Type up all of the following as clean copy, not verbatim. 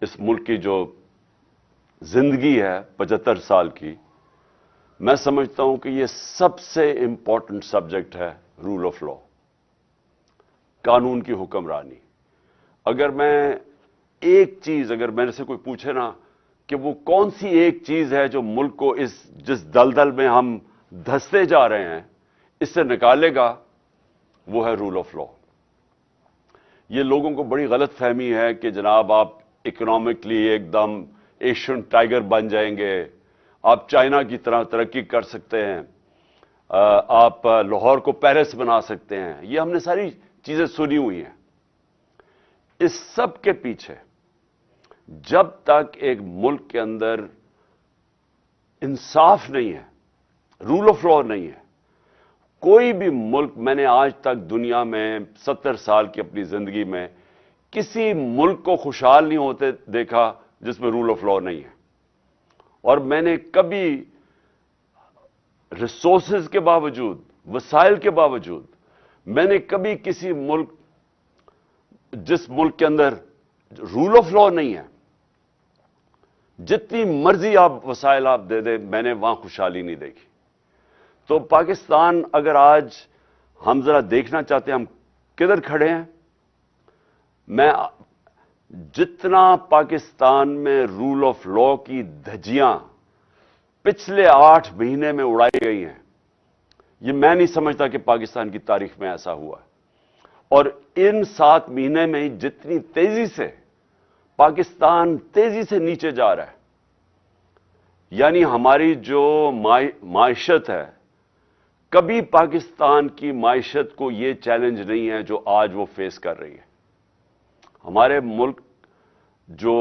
اس ملک کی جو زندگی ہے 75 سال کی، میں سمجھتا ہوں کہ یہ سب سے امپورٹنٹ سبجیکٹ ہے رول آف لا، قانون کی حکمرانی۔ اگر میں ایک چیز، اگر میرے سے کوئی پوچھے نا کہ وہ کون سی ایک چیز ہے جو ملک کو جس دلدل میں ہم دھستے جا رہے ہیں اس سے نکالے گا، وہ ہے رول آف لا۔ یہ لوگوں کو بڑی غلط فہمی ہے کہ جناب آپ اکنامکلی ایک دم ایشین ٹائیگر بن جائیں گے، آپ چائنا کی طرح ترقی کر سکتے ہیں، آپ لاہور کو پیرس بنا سکتے ہیں۔ یہ ہم نے ساری چیزیں سنی ہوئی ہیں۔ اس سب کے پیچھے جب تک ایک ملک کے اندر انصاف نہیں ہے، رول آف لا نہیں ہے، کوئی بھی ملک، میں نے آج تک دنیا میں 70 سال کی اپنی زندگی میں کسی ملک کو خوشحال نہیں ہوتے دیکھا جس میں رول آف لا نہیں ہے۔ اور میں نے کبھی ریسورسز کے باوجود، وسائل کے باوجود، میں نے کبھی کسی ملک، جس ملک کے اندر رول آف لا نہیں ہے، جتنی مرضی آپ وسائل آپ دے دیں، میں نے وہاں خوشحالی نہیں دیکھی۔ تو پاکستان، اگر آج ہم ذرا دیکھنا چاہتے ہیں ہم کدھر کھڑے ہیں، میں جتنا پاکستان میں رول آف لا کی دھجیاں پچھلے 8 مہینے میں اڑائی گئی ہیں، یہ میں نہیں سمجھتا کہ پاکستان کی تاریخ میں ایسا ہوا ہے۔ اور ان 7 مہینے میں جتنی تیزی سے پاکستان تیزی سے نیچے جا رہا ہے، یعنی ہماری جو معیشت ہے، کبھی پاکستان کی معیشت کو یہ چیلنج نہیں ہے جو آج وہ فیس کر رہی ہے۔ ہمارے ملک، جو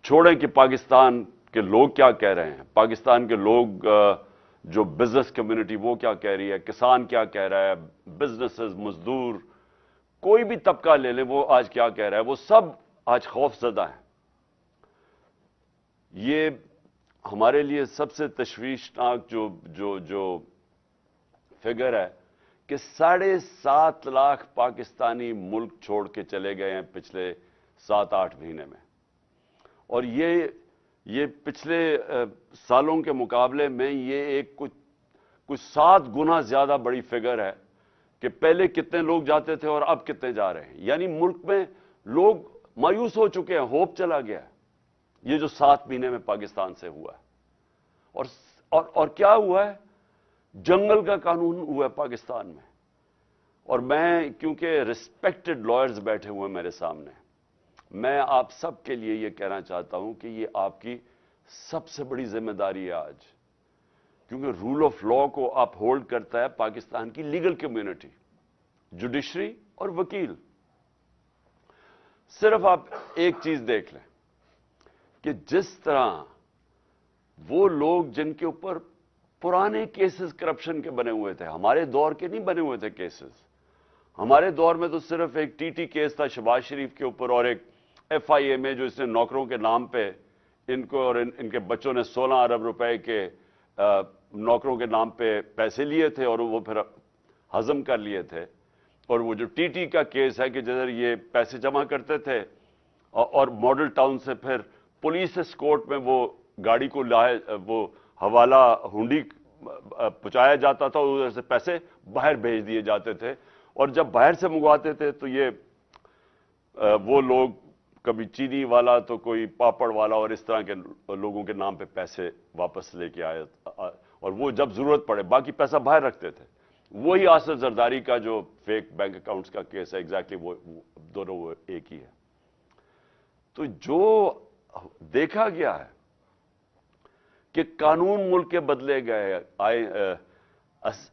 چھوڑیں کہ پاکستان کے لوگ کیا کہہ رہے ہیں، پاکستان کے لوگ، جو بزنس کمیونٹی وہ کیا کہہ رہی ہے، کسان کیا کہہ رہا ہے، بزنسز، مزدور، کوئی بھی طبقہ لے لیں وہ آج کیا کہہ رہا ہے، وہ سب آج خوف زدہ ہیں۔ یہ ہمارے لیے سب سے تشویشناک جو فگر ہے کہ 7.5 لاکھ پاکستانی ملک چھوڑ کے چلے گئے ہیں پچھلے 7-8 مہینے میں۔ اور یہ پچھلے سالوں کے مقابلے میں یہ ایک کچھ 7 گنا زیادہ بڑی فگر ہے کہ پہلے کتنے لوگ جاتے تھے اور اب کتنے جا رہے ہیں۔ یعنی ملک میں لوگ مایوس ہو چکے ہیں، ہوپ چلا گیا ہے۔ یہ جو 7 مہینے میں پاکستان سے ہوا ہے، اور کیا ہوا ہے؟ جنگل کا قانون ہوا ہے پاکستان میں۔ اور میں، کیونکہ ریسپیکٹڈ لائرز بیٹھے ہوئے میرے سامنے، میں آپ سب کے لیے یہ کہنا چاہتا ہوں کہ یہ آپ کی سب سے بڑی ذمہ داری ہے آج، کیونکہ رول آف لا کو اپ ہولڈ کرتا ہے پاکستان کی لیگل کمیونٹی، جوڈیشری اور وکیل۔ صرف آپ ایک چیز دیکھ لیں کہ جس طرح وہ لوگ جن کے اوپر پرانے کیسز کرپشن کے بنے ہوئے تھے، ہمارے دور کے نہیں بنے ہوئے تھے کیسز، ہمارے دور میں تو صرف ایک ٹی کیس تھا شہباز شریف کے اوپر، اور ایک ایف آئی اے میں جو اس نے نوکروں کے نام پہ ان کو اور ان کے بچوں نے 16 ارب روپے کے نوکروں کے نام پہ پیسے لیے تھے اور وہ پھر ہضم کر لیے تھے۔ اور وہ جو ٹی کا کیس ہے کہ جدھر یہ پیسے جمع کرتے تھے اور ماڈل ٹاؤن سے پھر پولیس اسکورٹ میں وہ گاڑی کو لائے، وہ حوالہ ہنڈی پہنچایا جاتا تھا، اور ادھر سے پیسے باہر بھیج دیے جاتے تھے۔ اور جب باہر سے منگواتے تھے تو یہ وہ لوگ، کبھی چینی والا تو کوئی پاپڑ والا، اور اس طرح کے لوگوں کے نام پہ پیسے واپس لے کے آئے، اور وہ جب ضرورت پڑے باقی پیسہ باہر رکھتے تھے۔ وہی آصف زرداری کا جو فیک بینک اکاؤنٹس کا کیس ہے، ایگزیکٹلی وہ دونوں وہ ایک ہی ہے۔ تو جو دیکھا گیا ہے کہ قانون ملک کے بدلے گئے،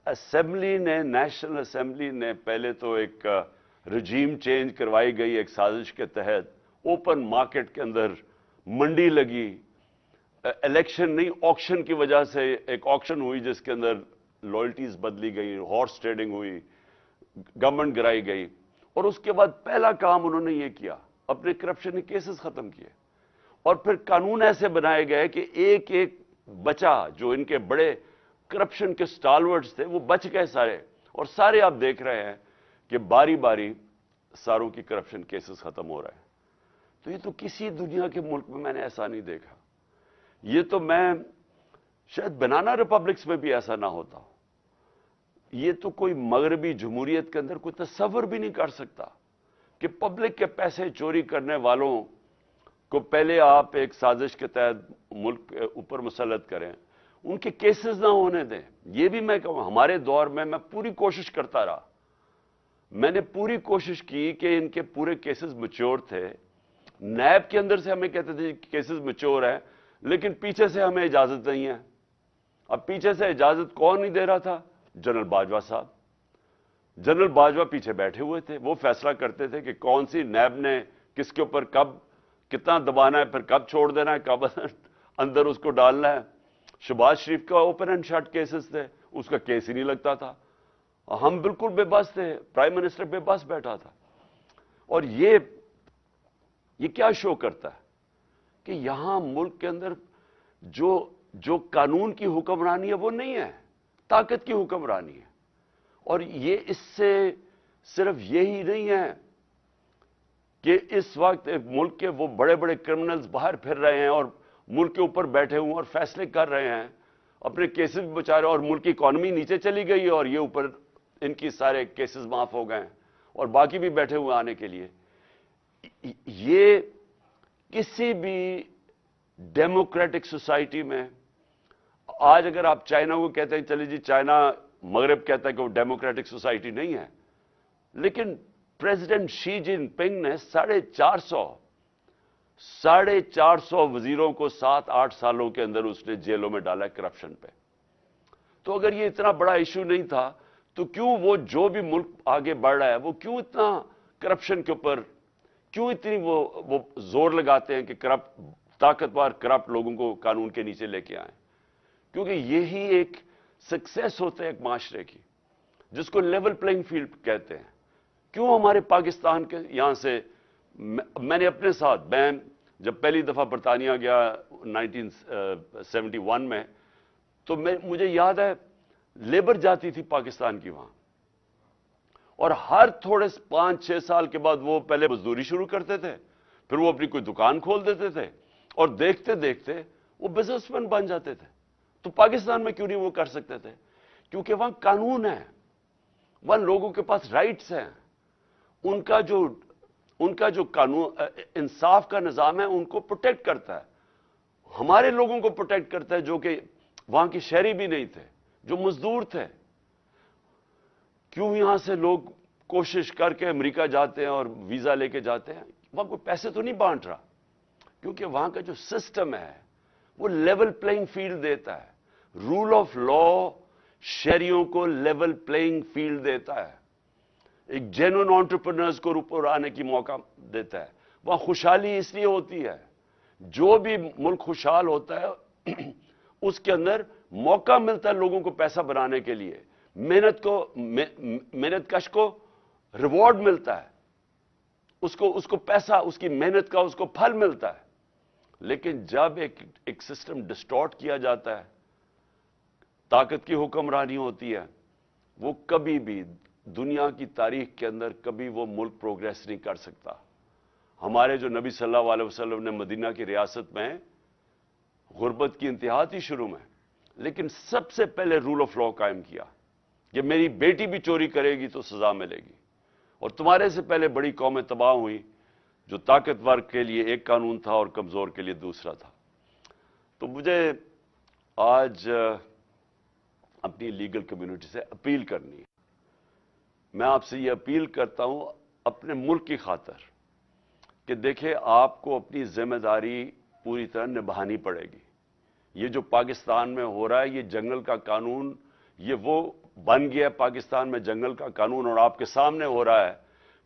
اسمبلی نے، نیشنل اسمبلی نے پہلے تو ایک رجیم چینج کروائی گئی ایک سازش کے تحت، اوپن مارکیٹ کے اندر منڈی لگی، الیکشن نہیں آکشن کی وجہ سے ایک آکشن ہوئی جس کے اندر لائلٹیز بدلی گئی، ہارس ٹریڈنگ ہوئی، گورنمنٹ گرائی گئی، اور اس کے بعد پہلا کام انہوں نے یہ کیا، اپنے کرپشن کے کیسز ختم کیے، اور پھر قانون ایسے بنائے گئے کہ ایک ایک بچا جو ان کے بڑے کرپشن کے سٹالورٹس تھے وہ بچ گئے سارے، اور سارے آپ دیکھ رہے ہیں کہ باری باری ساروں کی کرپشن کیسز ختم ہو رہے ہیں۔ تو یہ تو کسی دنیا کے ملک میں میں نے ایسا نہیں دیکھا. یہ تو میں شاید بنانا ریپبلکس میں بھی ایسا نہ ہوتا. یہ تو کوئی مغربی جمہوریت کے اندر کوئی تصور بھی نہیں کر سکتا کہ پبلک کے پیسے چوری کرنے والوں کو پہلے آپ ایک سازش کے تحت ملک کے اوپر مسلط کریں, ان کے کیسز نہ ہونے دیں. یہ بھی میں کہوں, ہمارے دور میں پوری کوشش کرتا رہا, میں نے پوری کوشش کی کہ ان کے پورے کیسز میچور تھے. نیب کے اندر سے ہمیں کہتے تھے کہ کیسز میچور ہیں, لیکن پیچھے سے ہمیں اجازت نہیں ہے. اب پیچھے سے اجازت کون نہیں دے رہا تھا؟ جنرل باجوہ صاحب. جنرل باجوہ پیچھے بیٹھے ہوئے تھے, وہ فیصلہ کرتے تھے کہ کون سی نیب نے کس کے اوپر کب کتنا دبانا ہے, پھر کب چھوڑ دینا ہے, کب اندر اس کو ڈالنا ہے. شہباز شریف کا اوپن اینڈ شٹ کیسز تھے, اس کا کیس ہی نہیں لگتا تھا. ہم بالکل بے بس تھے, پرائم منسٹر بے بس بیٹھا تھا. اور یہ کیا شو کرتا ہے کہ یہاں ملک کے اندر جو قانون کی حکمرانی ہے وہ نہیں ہے, طاقت کی حکمرانی ہے. اور یہ اس سے صرف یہی نہیں ہے کہ اس وقت ملک کے وہ بڑے بڑے کرمنلز باہر پھر رہے ہیں اور ملک کے اوپر بیٹھے ہوئے اور فیصلے کر رہے ہیں, اپنے کیسز بھی بچا رہے ہیں, اور ملک کی اکانومی نیچے چلی گئی ہے اور یہ اوپر ان کی سارے کیسز معاف ہو گئے ہیں اور باقی بھی بیٹھے ہوئے آنے کے لیے. یہ کسی بھی ڈیموکریٹک سوسائٹی میں, آج اگر آپ چائنا کو کہتے ہیں چلیے جی چائنا, مغرب کہتا ہے کہ وہ ڈیموکریٹک سوسائٹی نہیں ہے, لیکن پریزیڈنٹ شی جن پنگ نے 450 وزیروں کو 7-8 سالوں کے اندر اس نے جیلوں میں ڈالا ہے کرپشن پہ. تو اگر یہ اتنا بڑا ایشو نہیں تھا تو کیوں وہ جو بھی ملک آگے بڑھ رہا ہے وہ کیوں اتنا کرپشن کے اوپر کیوں اتنی وہ زور لگاتے ہیں کہ طاقتور کرپٹ لوگوں کو قانون کے نیچے لے کے آئیں؟ کیونکہ یہی ایک سکسیس ہوتا ہے ایک معاشرے کی, جس کو لیول پلینگ فیلڈ کہتے ہیں. کیوں ہمارے پاکستان کے یہاں سے, میں نے اپنے ساتھ, میں جب پہلی دفعہ برطانیہ گیا 1971 میں, تو مجھے یاد ہے لیبر جاتی تھی پاکستان کی وہاں, اور ہر تھوڑے 5-6 سال کے بعد وہ پہلے مزدوری شروع کرتے تھے, پھر وہ اپنی کوئی دکان کھول دیتے تھے, اور دیکھتے دیکھتے وہ بزنس مین بن جاتے تھے. تو پاکستان میں کیوں نہیں وہ کر سکتے تھے؟ کیونکہ وہاں قانون ہے, وہاں لوگوں کے پاس رائٹس ہیں, ان کا جو قانون انصاف کا نظام ہے ان کو پروٹیکٹ کرتا ہے. ہمارے لوگوں کو پروٹیکٹ کرتا ہے جو کہ وہاں کے شہری بھی نہیں تھے, جو مزدور تھے. کیوں یہاں سے لوگ کوشش کر کے امریکہ جاتے ہیں اور ویزا لے کے جاتے ہیں؟ وہاں کوئی پیسے تو نہیں بانٹ رہا, کیونکہ وہاں کا جو سسٹم ہے وہ لیول پلینگ فیلڈ دیتا ہے. رول آف لا شہریوں کو لیول پلینگ فیلڈ دیتا ہے, ایک جینوئن انٹرپرینرز کو اوپر آنے کی موقع دیتا ہے. وہاں خوشحالی اس لیے ہوتی ہے, جو بھی ملک خوشحال ہوتا ہے اس کے اندر موقع ملتا ہے لوگوں کو پیسہ بنانے کے لیے, محنت کش کو ریوارڈ ملتا ہے, اس کو پیسہ, اس کی محنت کا اس کو پھل ملتا ہے. لیکن جب ایک سسٹم ڈسٹارٹ کیا جاتا ہے, طاقت کی حکمرانی ہوتی ہے, وہ کبھی بھی دنیا کی تاریخ کے اندر کبھی وہ ملک پروگریس نہیں کر سکتا. ہمارے جو نبی صلی اللہ علیہ وسلم نے مدینہ کی ریاست میں غربت کی انتہا تھی شروع میں, لیکن سب سے پہلے رول آف لا قائم کیا کہ میری بیٹی بھی چوری کرے گی تو سزا ملے گی. اور تمہارے سے پہلے بڑی قومیں تباہ ہوئی, جو طاقتور کے لیے ایک قانون تھا اور کمزور کے لیے دوسرا تھا. تو مجھے آج اپنی لیگل کمیونٹی سے اپیل کرنی ہے. میں آپ سے یہ اپیل کرتا ہوں اپنے ملک کی خاطر کہ دیکھیں آپ کو اپنی ذمہ داری پوری طرح نبھانی پڑے گی. یہ جو پاکستان میں ہو رہا ہے, یہ جنگل کا قانون, یہ وہ بن گیا پاکستان میں جنگل کا قانون, اور آپ کے سامنے ہو رہا ہے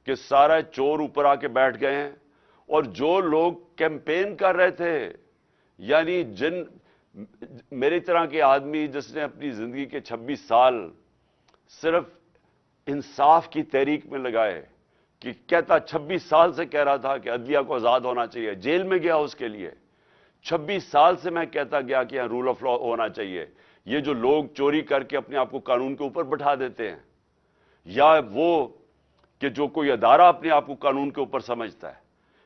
کہ سارے چور اوپر آ کے بیٹھ گئے ہیں. اور جو لوگ کیمپین کر رہے تھے, یعنی میری طرح کے آدمی جس نے اپنی زندگی کے 26 سال صرف انصاف کی تحریک میں لگائے, کہ کہتا 26 سال سے کہہ رہا تھا کہ عدلیہ کو آزاد ہونا چاہیے, جیل میں گیا اس کے لیے. 26 سال سے میں کہتا گیا کہ رول آف لا ہونا چاہیے. یہ جو لوگ چوری کر کے اپنے آپ کو قانون کے اوپر بٹھا دیتے ہیں, یا وہ کہ جو کوئی ادارہ اپنے آپ کو قانون کے اوپر سمجھتا ہے,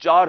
4